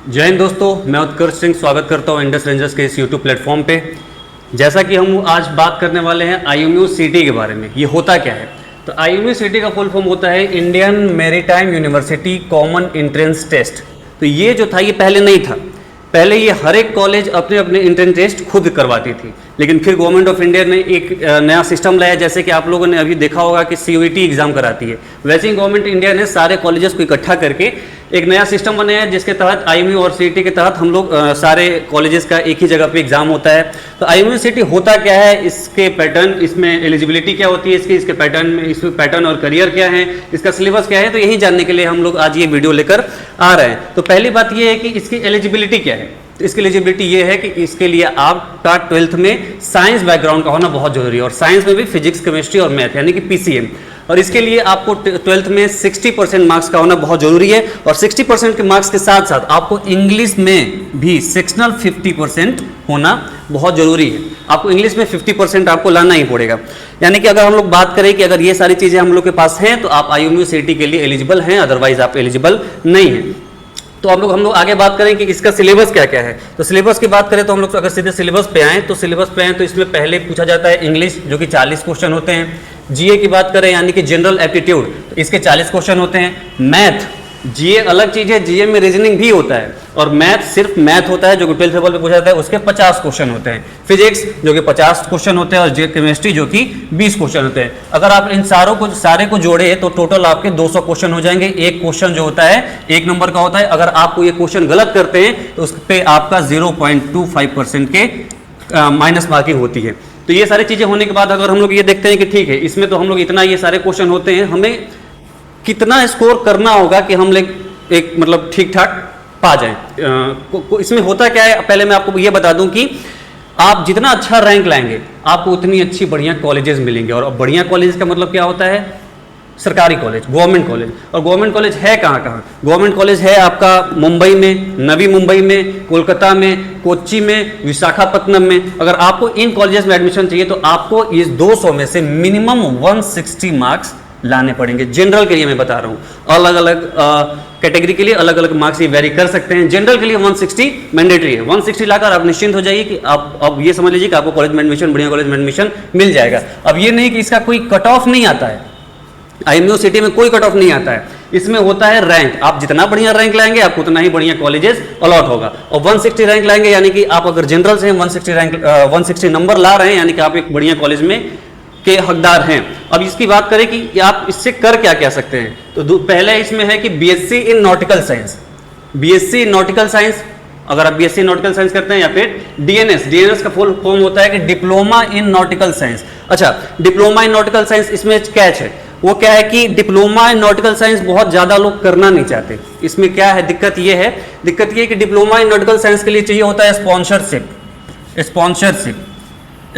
जय हिंद दोस्तों, मैं उत्कर्ष सिंह स्वागत करता हूं इंडस रेंजर्स के इस यूट्यूब प्लेटफॉर्म पे। जैसा कि हम आज बात करने वाले हैं आईएमयू सीटी के बारे में। ये होता क्या है? तो आईएमयू सीटी का फुल फॉर्म होता है Indian maritime university common entrance test. तो ये जो था ये पहले नहीं था। पहले ये हर एक कॉलेज अपने अपने एंट्रेंस टेस्ट खुद करवाती थी, लेकिन फिर गवर्नमेंट ऑफ इंडिया ने एक नया सिस्टम लाया। जैसे कि आप लोगों ने अभी देखा होगा कि सीयूईटी एग्जाम कराती है, वैसे ही गवर्नमेंट इंडिया ने सारे कॉलेजेस को इकट्ठा करके एक नया सिस्टम बनाया है, जिसके तहत आईएमयू और सीईटी के तहत हम लोग सारे कॉलेजेस का एक ही जगह पे एग्जाम होता है। तो आईएमयू सीईटी होता क्या है, इसके पैटर्न, इसमें एलिजिबिलिटी क्या होती है इसके पैटर्न में, इसमें पैटर्न और करियर क्या है, इसका सिलेबस क्या है, तो यही जानने के लिए हम लोग आज ये वीडियो लेकर आ रहे हैं। तो पहली बात ये है कि इसकी एलिजिबिलिटी क्या है। तो इसकी एलिजिबिलिटी ये है कि इसके लिए आपका 12th में साइंस बैकग्राउंड का होना बहुत जरूरी है, और साइंस में भी फिजिक्स, केमिस्ट्री और मैथ यानी कि पीसीएम। और इसके लिए आपको 12th में 60% मार्क्स का होना बहुत जरूरी है, और 60% के मार्क्स के साथ साथ आपको इंग्लिश में भी सेक्शनल 50% होना बहुत जरूरी है। आपको इंग्लिश में 50% आपको लाना ही पड़ेगा। यानी कि अगर हम लोग बात करें कि अगर ये सारी चीजें हम लोग के पास हैं तो आप आईएमयू सीईटी के लिए एलिजिबल हैं, अदरवाइज आप एलिजिबल नहीं हैं। तो हम लोग आगे बात करें कि इसका सिलेबस क्या क्या है। तो सिलेबस की बात करें तो हम लोग अगर सीधे सिलेबस पे आए तो इसमें पहले पूछा जाता है इंग्लिश, जो कि 40 क्वेश्चन होते हैं। जीए की बात करें यानी कि जनरल एप्टीट्यूड, तो इसके 40 क्वेश्चन होते हैं। मैथ, जीए अलग चीज है, जीए में रीजनिंग भी होता है, और मैथ सिर्फ मैथ होता है जो कि 12th लेवल पे पूछा जाता है, उसके 50 क्वेश्चन होते हैं। फिजिक्स जो कि 50 क्वेश्चन होते हैं, और केमिस्ट्री जो कि 20 क्वेश्चन होते हैं। अगर आप इन सारे को जोड़े तो टोटल आपके 200 क्वेश्चन हो जाएंगे। एक क्वेश्चन जो होता है 1 नंबर का होता है। अगर आपको ये क्वेश्चन गलत करते हैं तो उस पर आपका 0.25% के माइनस मार्किंग होती है। तो ये सारी चीजें होने के बाद अगर हम लोग ये देखते हैं कि ठीक है, इसमें तो हम लोग इतना ये सारे क्वेश्चन होते हैं, हमें कितना स्कोर करना होगा कि हम लोग एक मतलब ठीक ठाक पा जाएं। इसमें होता क्या है, पहले मैं आपको ये बता दूं कि आप जितना अच्छा रैंक लाएंगे आपको उतनी अच्छी बढ़िया कॉलेजेस मिलेंगे। और बढ़िया कॉलेज का मतलब क्या होता है? सरकारी कॉलेज, गवर्नमेंट कॉलेज। और गवर्नमेंट कॉलेज है कहाँ कहाँ? गवर्नमेंट कॉलेज है आपका मुंबई में, नवी मुंबई में, कोलकाता में, कोच्चि में, विशाखापट्टनम में। अगर आपको इन कॉलेजेस में एडमिशन चाहिए तो आपको इस 200 में से मिनिमम 160 मार्क्स लाने पड़ेंगे। जनरल के लिए मैं बता रहा हूँ, अलग अलग कैटेगरी के लिए अलग अलग मार्क्स ये वेरी कर सकते हैं। जनरल के लिए 160 मैंडेटरी है। 160 लाकर आप निश्चिंत हो जाइए कि आप अब ये समझ लीजिए कि आपको कॉलेज में एडमिशन, बढ़िया कॉलेज में एडमिशन मिल जाएगा। अब ये नहीं कि इसका कोई कट ऑफ नहीं आता है, आईएमयू सिटी में कोई कट ऑफ नहीं आता है। इसमें होता है रैंक। आप जितना बढ़िया रैंक लाएंगे आपको उतना ही बढ़िया कॉलेजेस अलॉट होगा। और 160 रैंक लाएंगे यानी कि आप अगर जनरल से 160 नंबर ला रहे हैं यानी कि आप एक बढ़िया कॉलेज में के हकदार हैं। अब इसकी बात करें कि आप इससे कर क्या क्या सकते हैं, तो पहले इसमें है कि BSc in nautical science. BSc in nautical science, अगर आप बीएससी नॉटिकल साइंस करते हैं, या फिर डीएनएस का फुल फॉर्म होता है कि डिप्लोमा इन नॉटिकल साइंस। अच्छा, डिप्लोमा इन नॉटिकल साइंस, इसमें कैच है वो क्या है कि डिप्लोमा इन नॉटिकल साइंस बहुत ज्यादा लोग करना नहीं चाहते। इसमें क्या है दिक्कत ये है कि डिप्लोमा इन नॉटिकल साइंस के लिए चाहिए होता है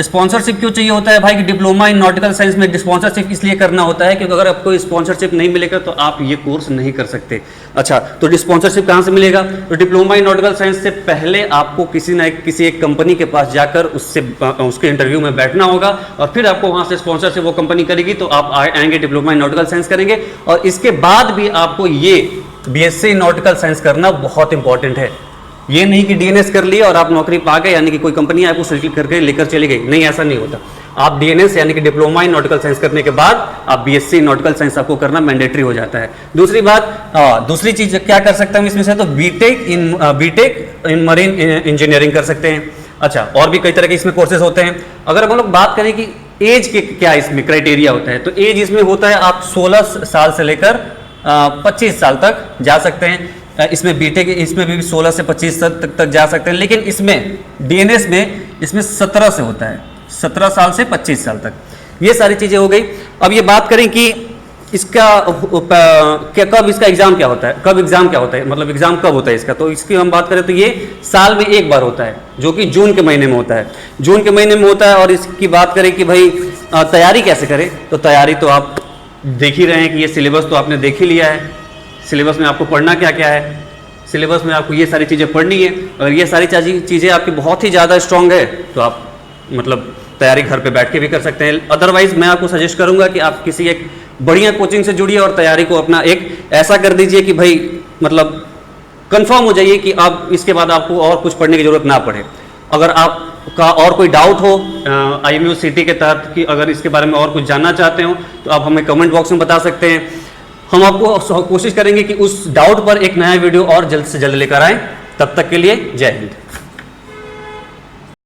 स्पॉन्सरशिप क्यों चाहिए होता है भाई? कि डिप्लोमा इन नॉटिकल साइंस में स्पॉन्सरशिप इसलिए करना होता है क्योंकि अगर आपको स्पॉन्सरशिप नहीं मिलेगा तो आप ये कोर्स नहीं कर सकते। अच्छा, तो स्पॉन्सरशिप कहाँ से मिलेगा? तो डिप्लोमा इन नॉटिकल साइंस से पहले आपको किसी एक कंपनी के पास जाकर उसके इंटरव्यू में बैठना होगा, और फिर आपको वहाँ से स्पॉन्सरशिप वो कंपनी करेगी तो आप आएंगे, डिप्लोमा इन नॉटिकल साइंस करेंगे। और इसके बाद भी आपको ये बीएससी इन नॉटिकल साइंस करना बहुत इंपॉर्टेंट है। ये नहीं कि डीएनएस कर लिया और आप नौकरी पा गए, यानी कि कोई कंपनी आपको सेलेक्ट करके लेकर चली गई, नहीं, ऐसा नहीं होता। आप डीएनएस यानी कि डिप्लोमा इन नॉटिकल साइंस करने के बाद आप बीएससी इन नॉटिकल साइंस आपको करना मैंडेटरी हो जाता है। दूसरी चीज क्या कर सकता हूं इसमें से, तो बीटेक इन मरीन इंजीनियरिंग कर सकते हैं। अच्छा, और भी कई तरह के इसमें कोर्सेज होते हैं। अगर हम लोग बात करें कि एज के क्या इसमें क्राइटेरिया होता है, तो एज इसमें होता है आप 16 साल से लेकर 25 साल तक जा सकते हैं। इसमें बीटेक इसमें भी 16 से 25 तक जा सकते हैं, लेकिन इसमें डीएनएस में इसमें 17 से होता है, 17 साल से 25 साल तक। ये सारी चीजें हो गई। अब ये बात करें कि इसका कब इसका एग्जाम क्या होता है, मतलब एग्जाम कब होता है इसका, तो इसकी हम बात करें तो ये साल में एक बार होता है, जो कि जून के महीने में होता है। जून के महीने में होता है। और इसकी बात करें कि भाई तैयारी कैसे करें, तो तैयारी तो आप देख ही रहे हैं कि ये सिलेबस तो आपने देख ही लिया है। सिलेबस में आपको पढ़ना क्या क्या है, सिलेबस में आपको ये सारी चीज़ें पढ़नी है। अगर ये सारी चीज़ें आपकी बहुत ही ज़्यादा स्ट्रांग है तो आप मतलब तैयारी घर पे बैठ के भी कर सकते हैं। अदरवाइज मैं आपको सजेस्ट करूंगा कि आप किसी एक बढ़िया कोचिंग से जुड़िए और तैयारी को अपना एक ऐसा कर दीजिए कि भाई मतलब कंफर्म हो जाइए कि आप इसके बाद आपको और कुछ पढ़ने की जरूरत ना पड़े। अगर आपका और कोई डाउट हो IMU CT के तहत कि अगर इसके बारे में और कुछ जानना चाहते हो तो आप हमें कमेंट बॉक्स में बता सकते हैं। हम आपको कोशिश करेंगे कि उस डाउट पर एक नया वीडियो और जल्द से जल्द लेकर आएँ। तब तक के लिए जय हिंद।